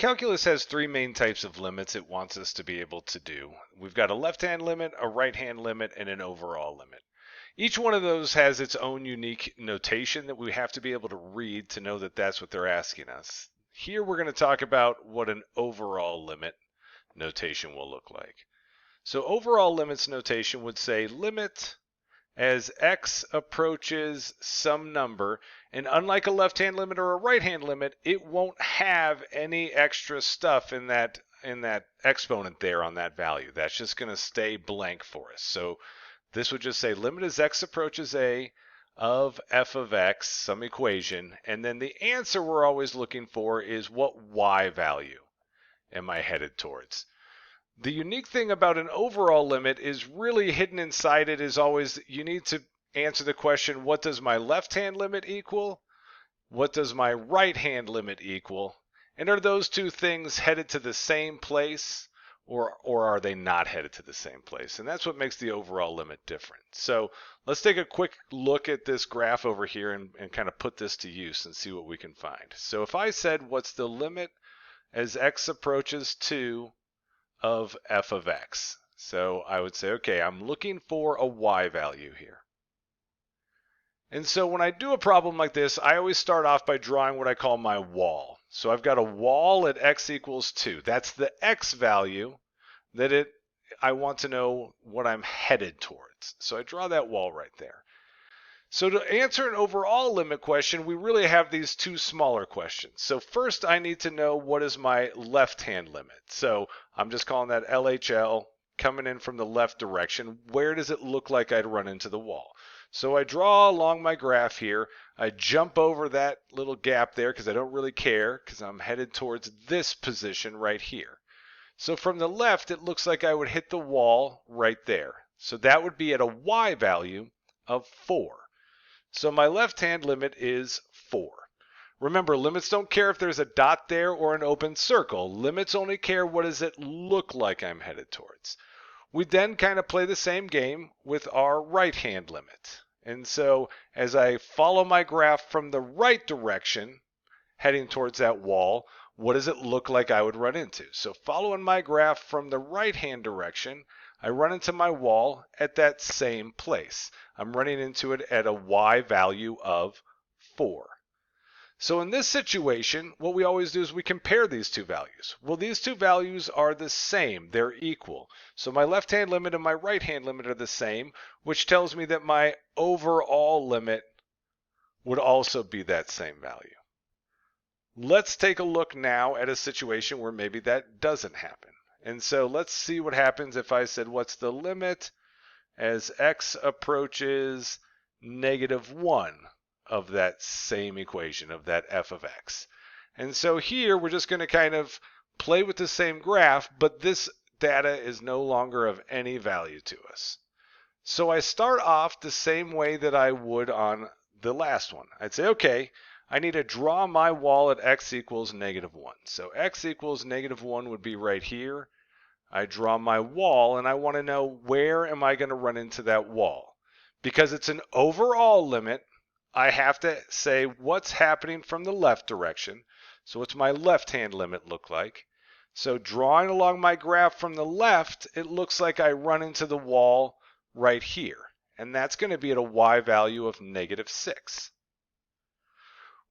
Calculus has three main types of limits it wants us to be able to do. We've got a left-hand limit, a right-hand limit, and an overall limit. Each one of those has its own unique notation that we have to be able to read to know that that's what they're asking us. Here we're going to talk about what an overall limit notation will look like. So overall limits notation would say limit as x approaches some number, and unlike a left-hand limit or a right-hand limit, it won't have any extra stuff in that exponent there on that value. That's just going to stay blank for us. So this would just say limit as x approaches a of f of x, some equation, and then the answer we're always looking for is what y value am I headed towards. The unique thing about an overall limit is really hidden inside it is always you need to answer the question, what does my left-hand limit equal? What does my right-hand limit equal? And are those two things headed to the same place or are they not headed to the same place? And that's what makes the overall limit different. So let's take a quick look at this graph over here and kind of put this to use and see what we can find. So if I said what's the limit as x approaches 2 of f of x. So I would say, okay, I'm looking for a y value here. And so when I do a problem like this, I always start off by drawing what I call my wall. So I've got a wall at x equals 2. That's the x value that I want to know what I'm headed towards. So I draw that wall right there. So to answer an overall limit question, we really have these two smaller questions. So first I need to know what is my left-hand limit. So I'm just calling that LHL, coming in from the left direction. Where does it look like I'd run into the wall? So I draw along my graph here. I jump over that little gap there because I don't really care because I'm headed towards this position right here. So from the left, it looks like I would hit the wall right there. So that would be at a y value of 4. So my left-hand limit is 4. Remember, limits don't care if there's a dot there or an open circle. Limits only care what does it look like I'm headed towards. We then kind of play the same game with our right-hand limit. And so as I follow my graph from the right direction, heading towards that wall, what does it look like I would run into? So following my graph from the right-hand direction, I run into my wall at that same place. I'm running into it at a y value of 4. So in this situation, what we always do is we compare these two values. Well, these two values are the same. They're equal. So my left-hand limit and my right-hand limit are the same, which tells me that my overall limit would also be that same value. Let's take a look now at a situation where maybe that doesn't happen. And so let's see what happens if I said, what's the limit as x approaches -1 of that same equation, of that f of x. And so here we're just going to kind of play with the same graph, but this data is no longer of any value to us. So I start off the same way that I would on the last one. I'd say, okay, I need to draw my wall at x equals -1. So x equals -1 would be right here. I draw my wall and I want to know where am I going to run into that wall. Because it's an overall limit, I have to say what's happening from the left direction. So what's my left-hand limit look like? So drawing along my graph from the left, it looks like I run into the wall right here. And that's going to be at a y value of -6.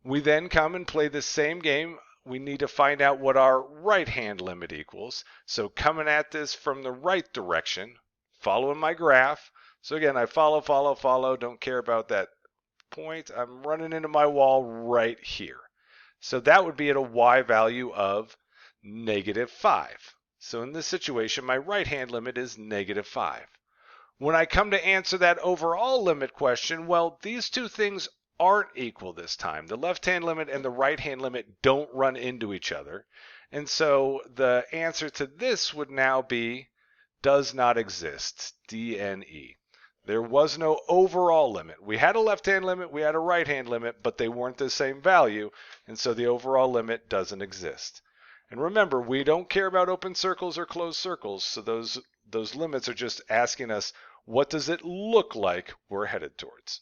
We then come and play the same game. We need to find out what our right-hand limit equals. So coming at this from the right direction, following my graph. So again, I follow, don't care about that point. I'm running into my wall right here. So that would be at a y value of -5. So in this situation, my right-hand limit is -5. When I come to answer that overall limit question, well, these two things aren't equal this time. The left-hand limit and the right-hand limit don't run into each other. And so the answer to this would now be does not exist, DNE. There was no overall limit. We had a left-hand limit, we had a right-hand limit, but they weren't the same value, and so the overall limit doesn't exist. And remember, we don't care about open circles or closed circles, so those limits are just asking us what does it look like we're headed towards.